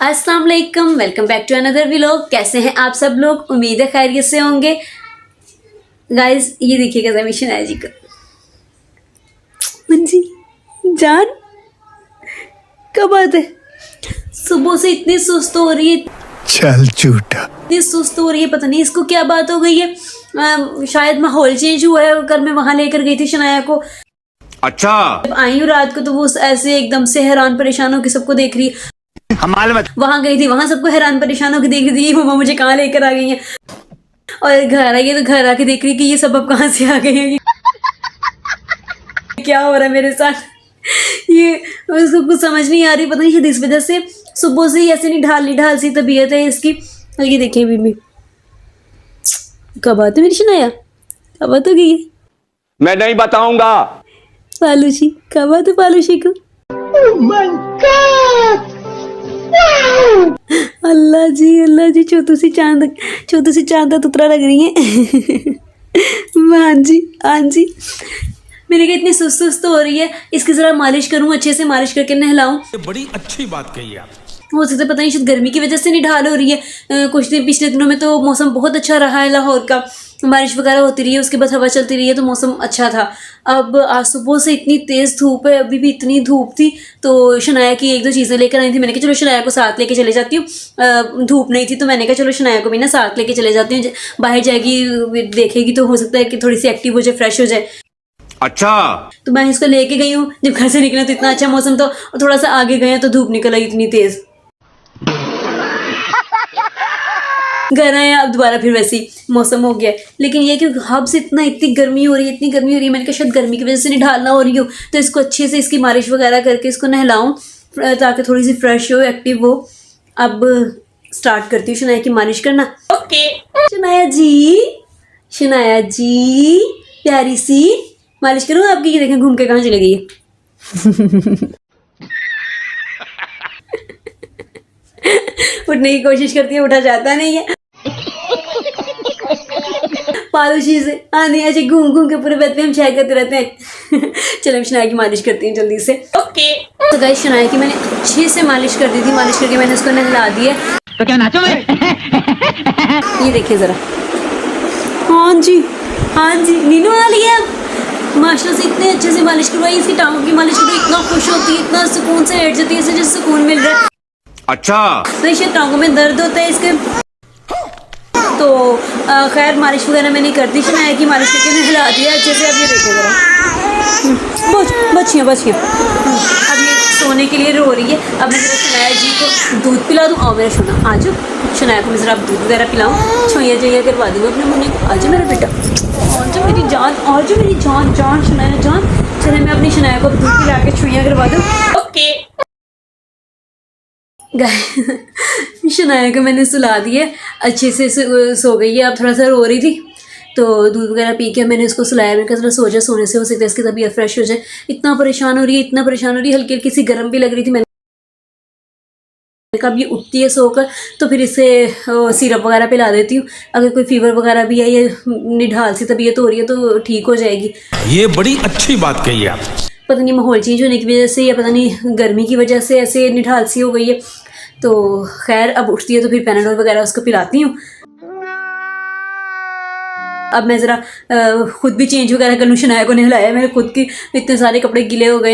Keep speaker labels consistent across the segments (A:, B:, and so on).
A: अस्सलाम वालेकुम, welcome back to another vlog. कैसे हैं आप सब लोग? उम्मीद है खैरियत से होंगे। गाइस ये देखिएगा जमीन शनाया जी का मंजी जान, क्या बात है? सुबह से इतनी सुस्त हो रही है,
B: चल झूठा,
A: इतनी सुस्त हो रही है, पता नहीं इसको क्या बात हो गई है। शायद माहौल चेंज हुआ है। कल मैं वहां लेकर गई थी शनाया को।
C: अच्छा,
A: जब आई हूँ रात को तो वो ऐसे एकदम से हैरान परेशान होकर सबको देख रही है। वहां गई थी, वहां सबको हैरान परेशान होकर देख रही थी, मम्मा मुझे कहाँ लेकर आ गई है। और घर आई है तो घर आके देख रही कि ये सब अब कहाँ से आ गए हैं, क्या हो रहा है मेरे साथ। ये उसको कुछ समझ नहीं आ रही, पता नहीं इस वजह से सुबह से ही ऐसे निढाल सी तबीयत है इसकी। और ये देखिए बीबी, कब आते मेरी शनाया, कब आते गई है?
C: मैं नहीं बताऊंगा।
A: पालूशी, कब आते पालूशी को? अल्लाह जी छोटू सी चांद तुतरा लग रही है। हाँ जी मेरे को इतनी सुस्त हो रही है, इसकी जरा मालिश करूं, अच्छे से मालिश करके नहलाऊं।
C: बड़ी अच्छी बात कही आप।
A: हो सकता है पता नहीं शायद गर्मी की वजह से नहीं ढाल हो रही है। कुछ दिन पिछले दिनों में तो मौसम बहुत अच्छा रहा है लाहौर का, बारिश वगैरह होती रही है, उसके बाद हवा चलती रही है तो मौसम अच्छा था। अब आज सुबह से इतनी तेज़ धूप है, अभी भी इतनी धूप थी। तो शनाया की एक दो चीज़ें लेकर आई थी, मैंने कहा चलो शनाया को साथ लेके चले जाती हूँ। धूप नहीं थी तो मैंने कहा चलो शनाया को भी ना साथ लेके चले जाती हूँ। बाहर जाएगी देखेगी तो हो सकता है कि थोड़ी सी एक्टिव हो जाए, फ्रेश हो जाए।
C: अच्छा,
A: तो मैं इसको लेके गई हूँ। जब घर से निकला तो इतना अच्छा मौसम था, और थोड़ा सा आगे गए तो धूप निकल आई इतनी तेज़। घर आए अब दोबारा फिर वैसी मौसम हो गया। लेकिन ये कि हब से इतनी गर्मी हो रही है, मैंने कहा शायद गर्मी की वजह से नहीं ढालना हो रही हो, तो इसको अच्छे से इसकी मालिश वगैरह करके इसको नहलाऊं ताकि थोड़ी सी फ्रेश हो, एक्टिव हो। अब स्टार्ट करती हूँ शनाया की मालिश करना। ओके शनाया जी प्यारी सी मालिश करूँ आपकी। ये देखें घूम के कहाँ चली गई है। उठने की कोशिश करती है, उठा जाता नहीं है। पालूशी से आने ऐसे घूम के पूरे बेड पे हम शेयर करते रहते हैं। चलो शनाया की मालिश करती हूँ जल्दी से। ओके तो गाइस शनाया की मैंने अच्छे से मालिश कर दी थी। मालिश करके मैंने उसको नहला दिया।
D: तो क्या नाचो मैं?
A: ये देखिए जरा, हाँ जी नीनू आ लिया। माशाल्लाह से इतने अच्छे से मालिश करवाई, इसकी टांगों की मालिश करवाई, इतना खुश होती है, इतना सुकून से बैठ जाती है, जैसे सुकून मिल रहा है।
C: अच्छा,
A: तो शायद टांगों में दर्द होता है इसके, तो खैर मालिश वगैरह मैंने कर दी। शनाया की मालिश करके नहला दिया अच्छे से। अब ये देखो जरा, बच्चियाँ अब ये सोने के लिए रो रही है। अब मैं जरा शनाया जी को दूध पिला दूँ। और मेरा सोना आ जाओ, शनाया को मैं जरा दूध वगैरह पिलाऊँ, छोइया करवा दूँगा अपने मुन्ने को। आ जाओ मेरा बेटा, आ जाओ मेरी जान शनाया जान। चले मैं अपनी शनाया को दूध पिला के छोइया करवा दूँ। ओके शनाया को मैंने सुला दिया, अच्छे से सो गई है। अब थोड़ा सा रो रही थी तो दूध वगैरह पी के मैंने उसको सुलाया। मैंने कहा थोड़ा सो जाए, सोने से हो सकता है इसकी तबीयत फ्रेश हो जाए। इतना परेशान हो रही है, हल्की सी गर्म भी लग रही थी। मैंने कहा ये उठती है सोकर तो फिर इसे सिरप वगैरह पिला देती हूँ। अगर कोई फीवर वगैरह भी है या निढाल सी तबीयत हो रही है तो ठीक हो जाएगी।
C: ये बड़ी अच्छी बात कही आप।
A: पता नहीं माहौल चेंज होने की वजह से या पता नहीं गर्मी की वजह से ऐसे निढाल सी हो गई है। तो खैर अब उठती है तो फिर पैनाडोल वगैरह उसको पिलाती हूँ। अब मैं ज़रा खुद भी चेंज वगैरह कर लूँ। शनाया को नहलाया, मेरे खुद की इतने सारे कपड़े गिले हो गए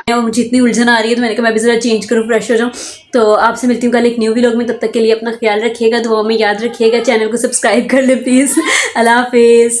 A: और मुझे इतनी उलझन आ रही है, तो मैंने कहा मैं भी ज़रा चेंज करूँ, फ्रेश हो जाऊँ। तो आपसे मिलती हूँ कल एक न्यू व्लॉग में। तब तक के लिए अपना ख्याल रखिएगा, दुआ में याद रखिएगा, चैनल को सब्सक्राइब कर ले प्लीज़। अल्लाह हाफिज़।